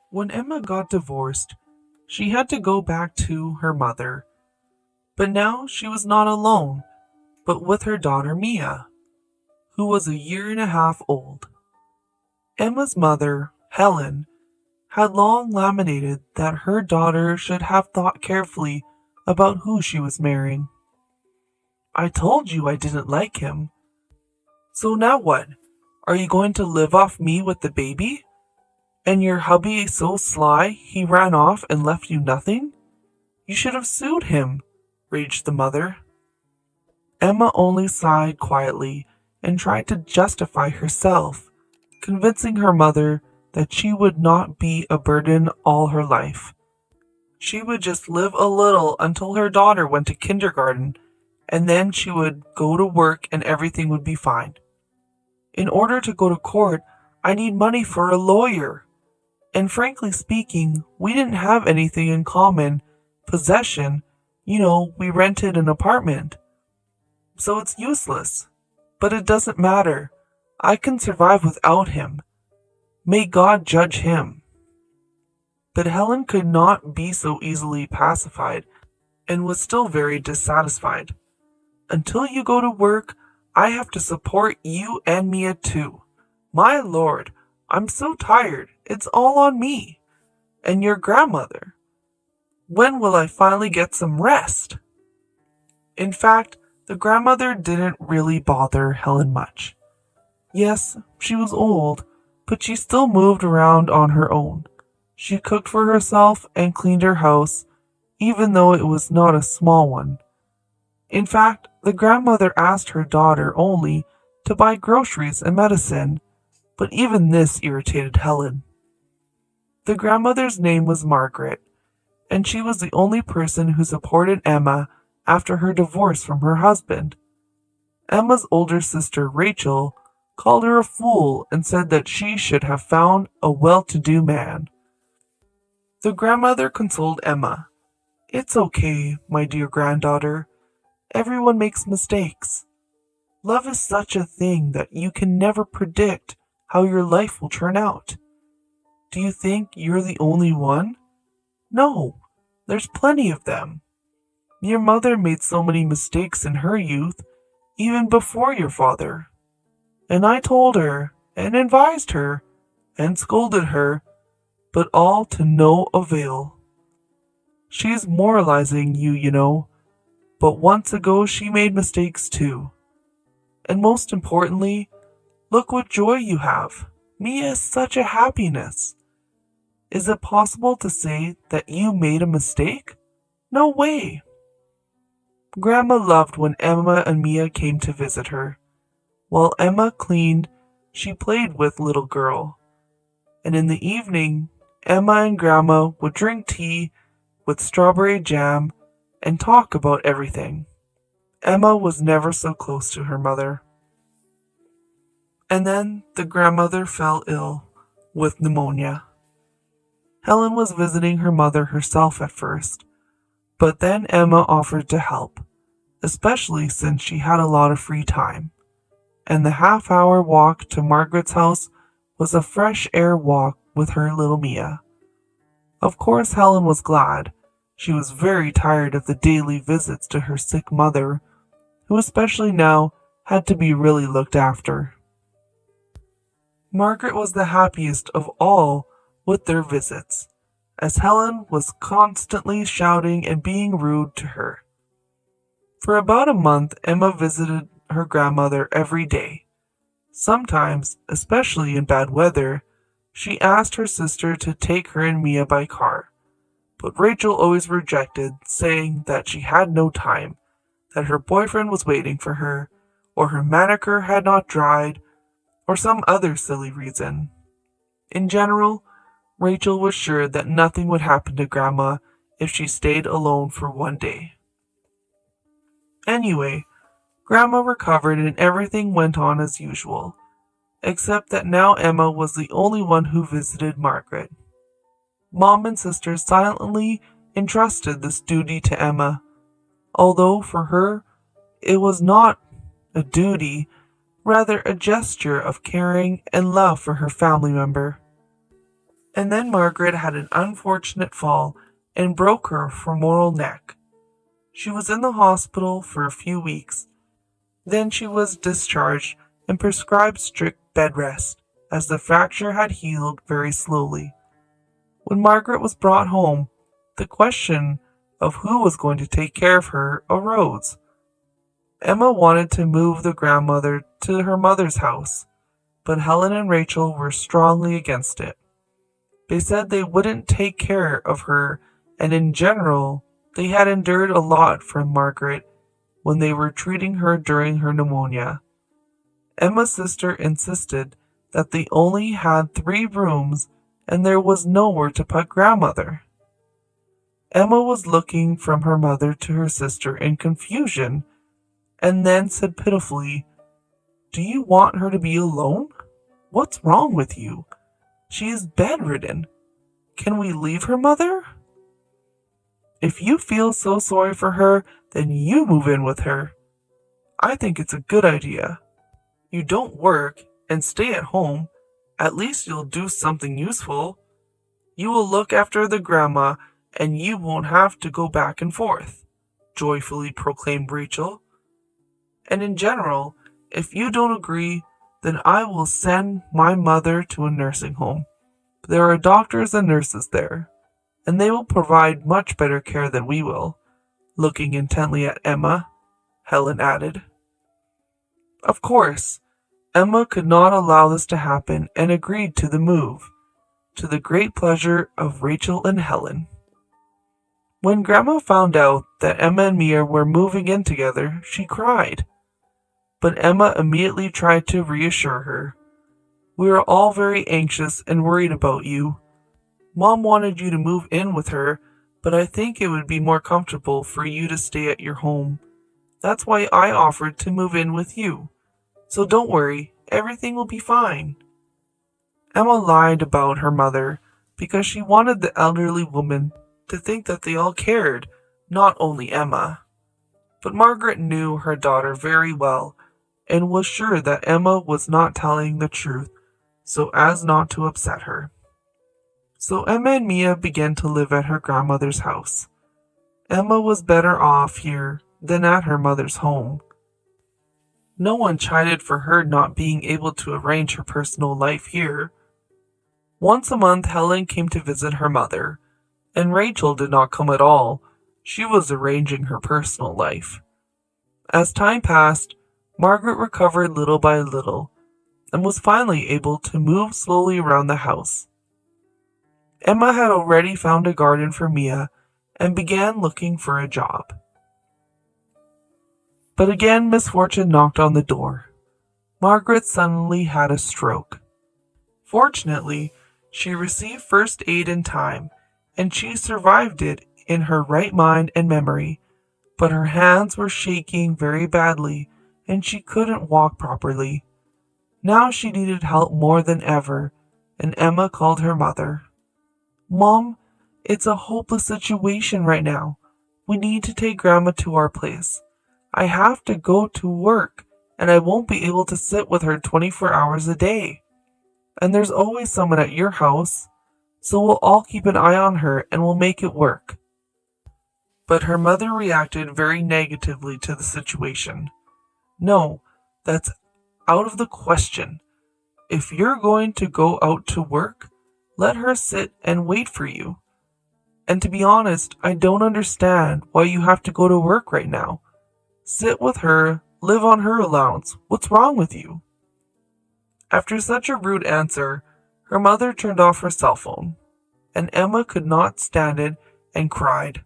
When Emma got divorced, she had to go back to her mother, but now she was not alone, but with her daughter Mia, who was a year and a half old. Emma's mother, Helen, had long lamented that her daughter should have thought carefully about who she was marrying. I told you I didn't like him. So now what? Are you going to live off me with the baby? And your hubby is so sly he ran off and left you nothing? You should have sued him, raged the mother. Emma only sighed quietly and tried to justify herself, convincing her mother that she would not be a burden all her life. She would just live a little until her daughter went to kindergarten, and then she would go to work and everything would be fine. In order to go to court, I need money for a lawyer. And frankly speaking, we didn't have anything in common. Possession, we rented an apartment. So it's useless. But it doesn't matter. I can survive without him. May God judge him. But Helen could not be so easily pacified and was still very dissatisfied. Until you go to work, I have to support you and Mia too. My lord, I'm so tired. It's all on me. And your grandmother. When will I finally get some rest? In fact, the grandmother didn't really bother Helen much. Yes, she was old, but she still moved around on her own. She cooked for herself and cleaned her house, even though it was not a small one. In fact, the grandmother asked her daughter only to buy groceries and medicine, but even this irritated Helen. The grandmother's name was Margaret, and she was the only person who supported Emma after her divorce from her husband. Emma's older sister, Rachel, called her a fool and said that she should have found a well-to-do man. The grandmother consoled Emma. It's okay, my dear granddaughter. Everyone makes mistakes. Love is such a thing that you can never predict how your life will turn out. Do you think you're the only one? No, there's plenty of them. Your mother made so many mistakes in her youth, even before your father. And I told her, and advised her, and scolded her, but all to no avail. She's moralizing you, but once ago she made mistakes too. And most importantly, look what joy you have. Mia is such a happiness. Is it possible to say that you made a mistake? No way. Grandma loved when Emma and Mia came to visit her. While Emma cleaned, she played with little girl. And in the evening, Emma and Grandma would drink tea with strawberry jam and talk about everything. Emma was never so close to her mother. And then the grandmother fell ill with pneumonia. Helen was visiting her mother herself at first, but then Emma offered to help, especially since she had a lot of free time. And the half-hour walk to Margaret's house was a fresh air walk with her little Mia. Of course, Helen was glad. She was very tired of the daily visits to her sick mother, who especially now had to be really looked after. Margaret was the happiest of all with their visits, as Helen was constantly shouting and being rude to her. For about a month, Emma visited her grandmother every day. Sometimes, especially in bad weather, she asked her sister to take her and Mia by car, but Rachel always rejected, saying that she had no time, that her boyfriend was waiting for her, or her manicure had not dried, or some other silly reason. In general, Rachel was sure that nothing would happen to Grandma if she stayed alone for one day. Anyway, Grandma recovered and everything went on as usual, except that now Emma was the only one who visited Margaret. Mom and sister silently entrusted this duty to Emma, although for her it was not a duty, rather a gesture of caring and love for her family member. And then Margaret had an unfortunate fall and broke her femoral neck. She was in the hospital for a few weeks. Then she was discharged and prescribed strict bed rest, as the fracture had healed very slowly. When Margaret was brought home, the question of who was going to take care of her arose. Emma wanted to move the grandmother to her mother's house, but Helen and Rachel were strongly against it. They said they wouldn't take care of her, and in general, they had endured a lot from Margaret when they were treating her during her pneumonia. Emma's sister insisted that they only had 3 rooms and there was nowhere to put grandmother. Emma was looking from her mother to her sister in confusion, and then said pitifully, "Do you want her to be alone? What's wrong with you? She is bedridden. Can we leave her, mother?" "If you feel so sorry for her, then you move in with her. I think it's a good idea. You don't work and stay at home. At least you'll do something useful. You will look after the grandma and you won't have to go back and forth," joyfully proclaimed Rachel. "And in general, if you don't agree, then I will send my mother to a nursing home. There are doctors and nurses there, and they will provide much better care than we will," looking intently at Emma, Helen added. Of course, Emma could not allow this to happen and agreed to the move, to the great pleasure of Rachel and Helen. When Grandma found out that Emma and Mia were moving in together, she cried. But Emma immediately tried to reassure her. "We are all very anxious and worried about you. Mom wanted you to move in with her, but I think it would be more comfortable for you to stay at your home. That's why I offered to move in with you. So don't worry, everything will be fine." Emma lied about her mother because she wanted the elderly woman to think that they all cared, not only Emma. But Margaret knew her daughter very well and was sure that Emma was not telling the truth so as not to upset her. So Emma and Mia began to live at her grandmother's house. Emma was better off here than at her mother's home. No one chided for her not being able to arrange her personal life here. Once a month Helen came to visit her mother, and Rachel did not come at all. She was arranging her personal life. As time passed, Margaret recovered little by little, and was finally able to move slowly around the house. Emma had already found a garden for Mia and began looking for a job. But again misfortune knocked on the door. Margaret suddenly had a stroke. Fortunately, she received first aid in time, and she survived it in her right mind and memory, but her hands were shaking very badly, and she couldn't walk properly. Now she needed help more than ever, and Emma called her mother. "Mom, it's a hopeless situation right now. We need to take Grandma to our place. I have to go to work, and I won't be able to sit with her 24 hours a day. And there's always someone at your house, so we'll all keep an eye on her and we'll make it work." But her mother reacted very negatively to the situation. "No, that's out of the question. If you're going to go out to work, let her sit and wait for you. And to be honest, I don't understand why you have to go to work right now. Sit with her, live on her allowance. What's wrong with you?" After such a rude answer, her mother turned off her cell phone, and Emma could not stand it and cried.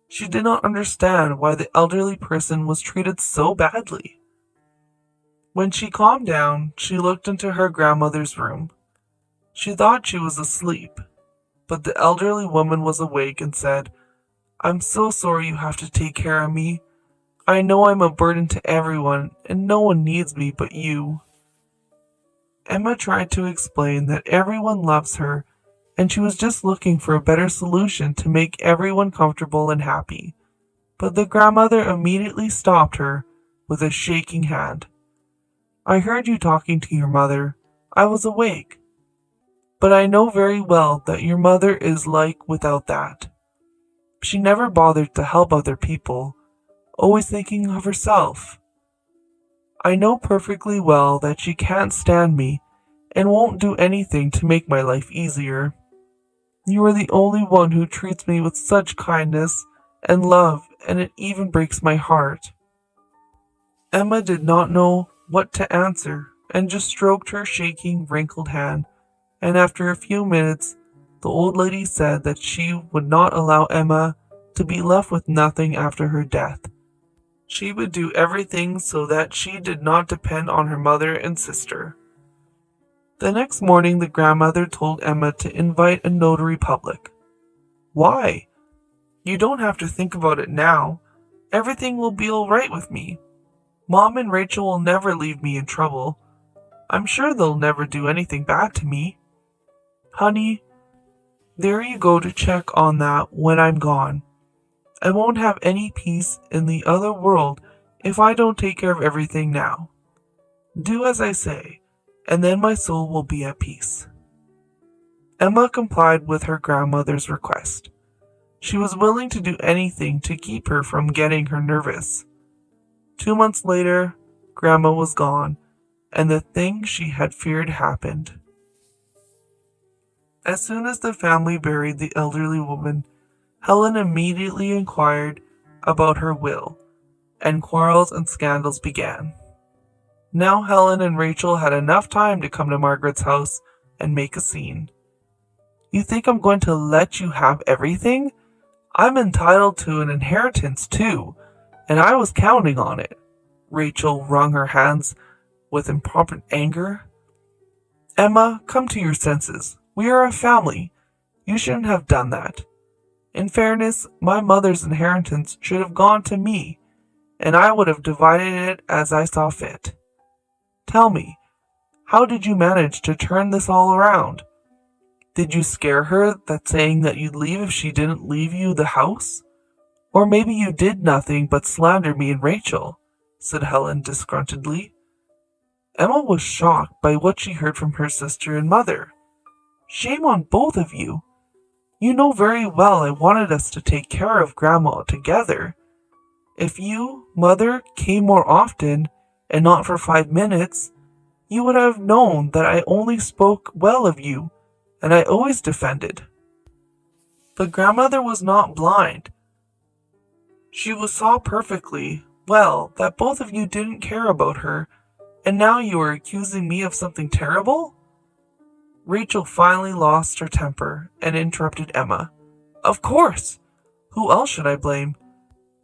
She did not understand why the elderly person was treated so badly. When she calmed down, she looked into her grandmother's room. She thought she was asleep, but the elderly woman was awake and said, "I'm so sorry you have to take care of me. I know I'm a burden to everyone, and no one needs me but you." Emma tried to explain that everyone loves her, and she was just looking for a better solution to make everyone comfortable and happy. But the grandmother immediately stopped her with a shaking hand. "I heard you talking to your mother. I was awake." But I know very well that your mother is like without that. She never bothered to help other people, always thinking of herself. I know perfectly well that she can't stand me and won't do anything to make my life easier. You are the only one who treats me with such kindness and love, and it even breaks my heart." Emma did not know what to answer and just stroked her shaking, wrinkled hand, and after a few minutes, the old lady said that she would not allow Emma to be left with nothing after her death. She would do everything so that she did not depend on her mother and sister. The next morning, the grandmother told Emma to invite a notary public. "Why? You don't have to think about it now. Everything will be all right with me. Mom and Rachel will never leave me in trouble. I'm sure they'll never do anything bad to me. Honey, there you go to check on that when I'm gone. I won't have any peace in the other world if I don't take care of everything now. Do as I say, and then my soul will be at peace." Emma complied with her grandmother's request. She was willing to do anything to keep her from getting her nervous. 2 months later, Grandma was gone, and the thing she had feared happened. As soon as the family buried the elderly woman, Helen immediately inquired about her will, and quarrels and scandals began. Now Helen and Rachel had enough time to come to Margaret's house and make a scene. "You think I'm going to let you have everything? I'm entitled to an inheritance too, and I was counting on it." Rachel wrung her hands with improper anger. "Emma, come to your senses. We are a family. You shouldn't have done that. In fairness, my mother's inheritance should have gone to me, and I would have divided it as I saw fit. Tell me, how did you manage to turn this all around? Did you scare her that saying that you'd leave if she didn't leave you the house? Or maybe you did nothing but slander me and Rachel," said Helen disgruntledly. Emma was shocked by what she heard from her sister and mother. "Shame on both of you. You know very well I wanted us to take care of Grandma together. If you, Mother, came more often, and not for 5 minutes, you would have known that I only spoke well of you, and I always defended." But Grandmother was not blind. She saw perfectly well that both of you didn't care about her, and now you are accusing me of something terrible? Rachel finally lost her temper and interrupted Emma. "Of course! Who else should I blame?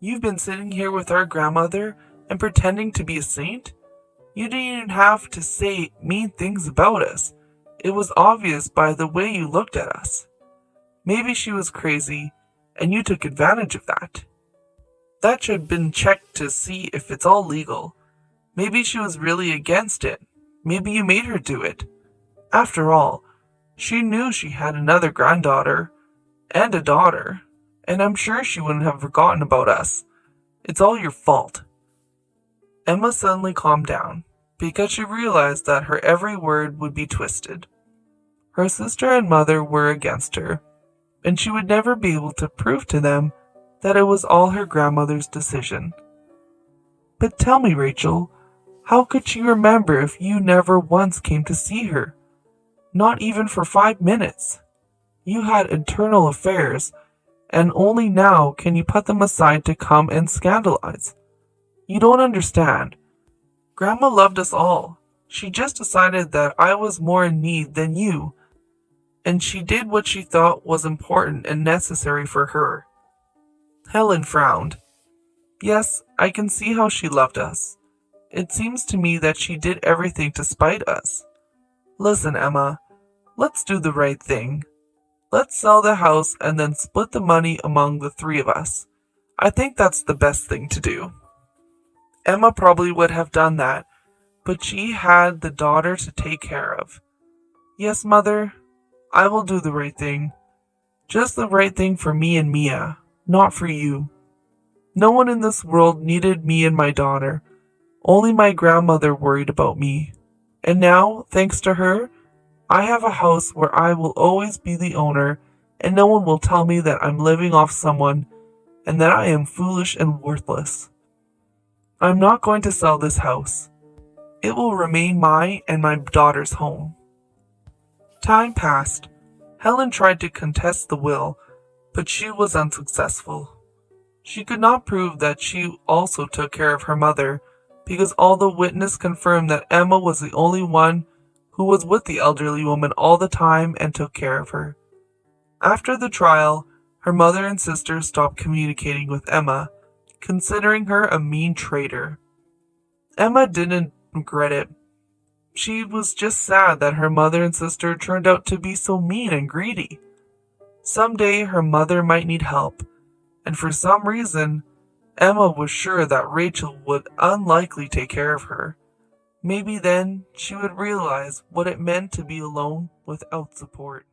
You've been sitting here with our grandmother and pretending to be a saint? You didn't even have to say mean things about us. It was obvious by the way you looked at us. Maybe she was crazy, and you took advantage of that. That should have been checked to see if it's all legal. Maybe she was really against it. Maybe you made her do it. After all, she knew she had another granddaughter and a daughter, and I'm sure she wouldn't have forgotten about us. It's all your fault." Emma suddenly calmed down, because she realized that her every word would be twisted. Her sister and mother were against her, and she would never be able to prove to them that it was all her grandmother's decision. "But tell me, Rachel, how could she remember if you never once came to see her? Not even for 5 minutes. You had internal affairs, and only now can you put them aside to come and scandalize. You don't understand. Grandma loved us all. She just decided that I was more in need than you, and she did what she thought was important and necessary for her." Helen frowned. "Yes, I can see how she loved us. It seems to me that she did everything to spite us. Listen, Emma, let's do the right thing. Let's sell the house and then split the money among the 3 of us. I think that's the best thing to do." Emma probably would have done that, but she had the daughter to take care of. "Yes, Mother, I will do the right thing. Just the right thing for me and Mia, not for you. No one in this world needed me and my daughter. Only my grandmother worried about me. And now, thanks to her, I have a house where I will always be the owner, and no one will tell me that I'm living off someone and that I am foolish and worthless. I'm not going to sell this house. It will remain my and my daughter's home." Time passed. Helen tried to contest the will, but she was unsuccessful. She could not prove that she also took care of her mother, because all the witnesses confirmed that Emma was the only one who was with the elderly woman all the time and took care of her. After the trial, her mother and sister stopped communicating with Emma, considering her a mean traitor. Emma didn't regret it. She was just sad that her mother and sister turned out to be so mean and greedy. Someday her mother might need help, and for some reason, Emma was sure that Rachel would unlikely take care of her. Maybe then she would realize what it meant to be alone without support.